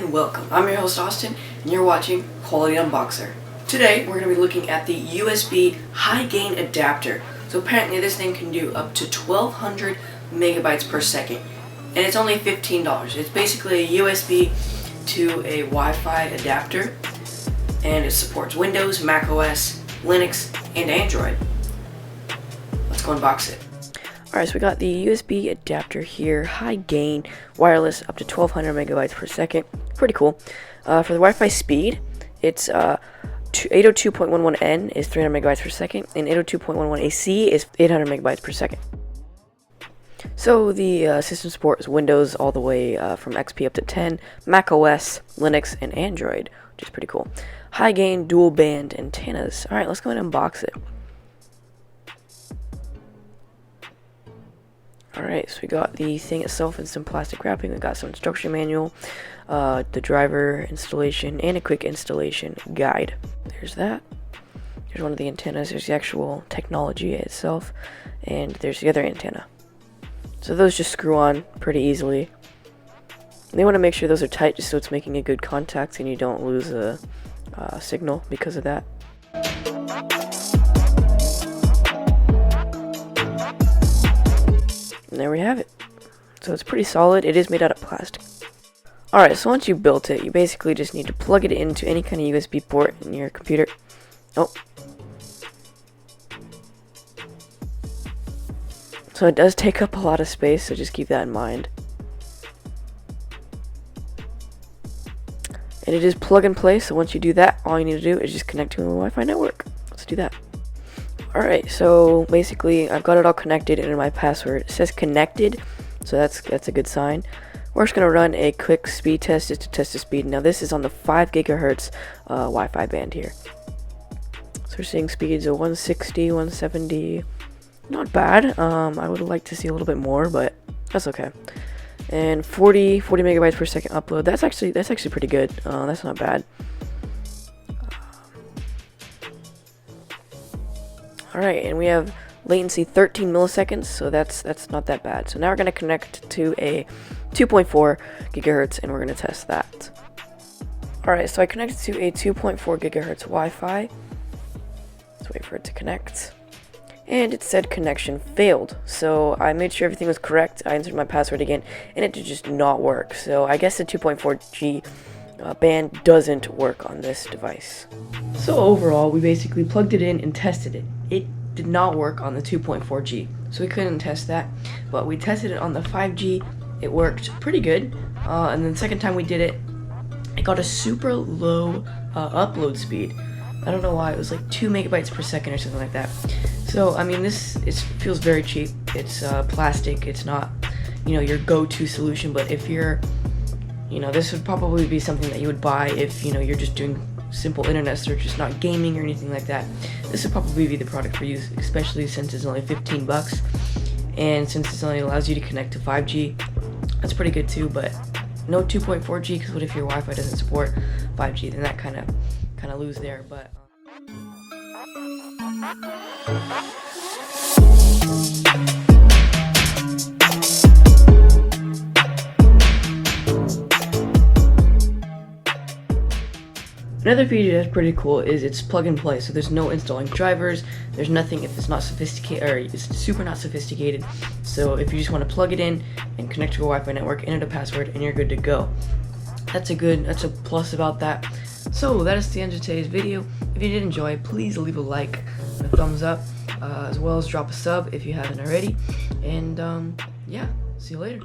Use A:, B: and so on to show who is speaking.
A: and welcome. I'm your host Austin and you're watching Quality Unboxer. Today we're going to be looking at the USB high gain adapter. So apparently this thing can do up to 1200 megabytes per second and it's only $15. It's basically a USB to a Wi-Fi adapter and it supports Windows, Mac OS, Linux, and Android. Let's go unbox it. Alright, so we got the USB adapter here, high gain, wireless, up to 1200 megabytes per second. Pretty cool. For the Wi-Fi speed, it's 802.11n is 300 megabytes per second, and 802.11ac is 800 megabytes per second. So the system supports Windows all the way from XP up to 10, Mac OS, Linux, and Android, which is pretty cool. High gain, dual band antennas. Alright, let's go ahead and unbox it. Alright, so we got the thing itself in some plastic wrapping. We got some instruction manual, the driver installation, and a quick installation guide. There's that. There's one of the antennas. There's the actual technology itself, and there's the other antenna. So those just screw on pretty easily. And they want to make sure those are tight just so it's making a good contact and you don't lose a signal because of that. And there we have it. So it's pretty solid. It is made out of plastic. Alright, so once you built it, you basically just need to plug it into any kind of USB port in your computer. Oh. So it does take up a lot of space, so just keep that in mind. And it is plug and play, so once you do that, all you need to do is just connect to a Wi-Fi network. Let's do that. Alright, so basically I've got it all connected and in my password it says connected, so that's a good sign. We're just going to run a quick speed test just to test the speed. Now this is on the 5 gigahertz Wi-Fi band here. So we're seeing speeds of 160, 170, not bad. I would like to see a little bit more, but that's okay. And 40 megabytes per second upload. That's actually pretty good. That's not bad. Alright, and we have latency 13 milliseconds, so that's not that bad. So now we're going to connect to a 2.4 gigahertz and we're going to test that. Alright, so I connected to a 2.4 gigahertz Wi-Fi. Let's wait for it to connect. And it said connection failed. So I made sure everything was correct. I entered my password again and it did just not work. So I guess the 2.4G band doesn't work on this device. So overall, we basically plugged it in and tested it. It did not work on the 2.4G, so we couldn't test that. But we tested it on the 5G. It worked pretty good. And then the second time we did it, it got a super low upload speed. I don't know why. It was like 2 megabytes per second or something like that. So I mean, this feels very cheap. It's plastic. It's not, your go-to solution. But if you're this would probably be something that you would buy if, you're just doing simple internet search, just not gaming or anything like that. This would probably be the product for you, especially since it's only $15. And since it only allows you to connect to 5G, that's pretty good too, but no 2.4G, because what if your Wi-Fi doesn't support 5G? Then that kind of lose there, but... Another feature that's pretty cool is it's plug and play, so there's no installing drivers, there's nothing if it's not sophisticated, or it's super not sophisticated. So if you just want to plug it in and connect to a Wi-Fi network, enter the password, and you're good to go. That's a plus about that. So that is the end of today's video. If you did enjoy, please leave a like and a thumbs up, as well as drop a sub if you haven't already. And yeah, see you later.